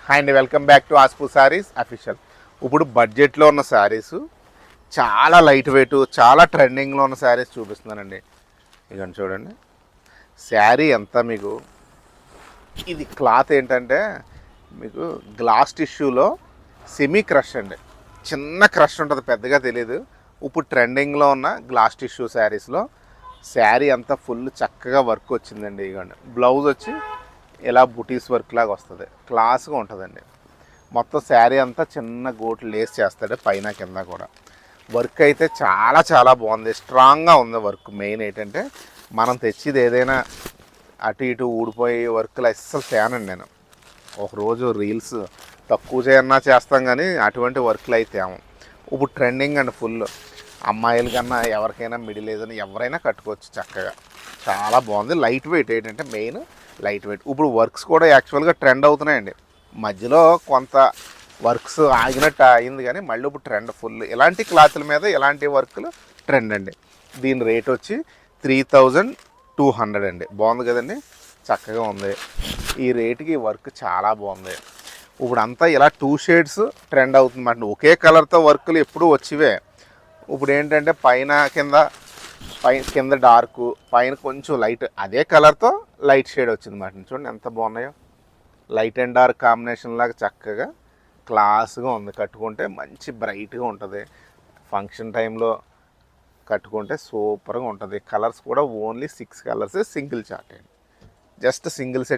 Hi అండి, welcome back to Aspu Sarees official. ఇప్పుడు బడ్జెట్లో ఉన్న శారీస్ చాలా లైట్ వెయిట్, చాలా ట్రెండింగ్లో ఉన్న శారీస్ చూపిస్తున్నానండి. ఇక చూడండి, శారీ ఎంత మీకు, ఇది క్లాత్ ఏంటంటే మీకు గ్లాస్ టిష్యూలో సెమీ క్రష్ అండి. చిన్న క్రష్ ఉంటుంది, పెద్దగా తెలియదు. ఇప్పుడు ట్రెండింగ్లో ఉన్న గ్లాస్ టిష్యూ శారీస్లో శారీ అంతా ఫుల్ చక్కగా వర్క్ వచ్చిందండి. ఇవ్వండి, బ్లౌజ్ వచ్చి ఇలా బుటీస్ వర్క్ లాగా వస్తుంది, క్లాస్గా ఉంటుందండి. మొత్తం శారీ అంతా చిన్న గోట్లు లేస్ చేస్తాడు, పైన కింద కూడా. వర్క్ అయితే చాలా చాలా బాగుంది, స్ట్రాంగ్గా ఉంది వర్క్. మెయిన్ ఏంటంటే మనం తెచ్చిది ఏదైనా అటు ఇటు ఊడిపోయి వర్క్లు అస్సలు తేనండి నేను. ఒకరోజు రీల్స్ తక్కువ చేయన్నా చేస్తాం, కానీ అటువంటి వర్క్లు అయితే ఏమో. ఇప్పుడు ట్రెండింగ్ అండి ఫుల్. అమ్మాయిల కన్నా ఎవరికైనా మిడిల్ ఏజ్ అని ఎవరైనా కట్టుకోవచ్చు చక్కగా. చాలా బాగుంది, లైట్ వెయిట్. ఏంటంటే మెయిన్ లైట్ వెయిట్. ఇప్పుడు వర్క్స్ కూడా యాక్చువల్గా ట్రెండ్ అవుతున్నాయండి. మధ్యలో కొంత వర్క్స్ ఆగినట్టు అయింది, కానీ మళ్ళీ ఇప్పుడు ట్రెండ్ ఫుల్. ఇలాంటి క్లాతుల మీద ఇలాంటి వర్క్లు ట్రెండ్ అండి. దీని రేట్ వచ్చి 3200 అండి. బాగుంది కదండి, చక్కగా ఉంది. ఈ రేటుకి వర్క్ చాలా బాగుంది. ఇప్పుడు అంతా ఇలా 2 షేడ్స్ ట్రెండ్ అవుతుంది అన్నమాట. ఒకే కలర్తో వర్క్లు ఎప్పుడూ వచ్చివే. ఇప్పుడు ఏంటంటే పైన కింద డార్క్, పైన కొంచెం లైట్, అదే కలర్తో లైట్ షేడ్ వచ్చింది మాట. చూడండి ఎంత బాగున్నాయో. లైట్ అండ్ డార్క్ కాంబినేషన్ లాగా చక్కగా క్లాస్గా ఉంది. కట్టుకుంటే మంచి బ్రైట్గా ఉంటుంది. ఫంక్షన్ టైంలో కట్టుకుంటే సూపర్గా ఉంటుంది. కలర్స్ కూడా ఓన్లీ 6 కలర్స్, సింగిల్ చార్ట్ అండి. Just single set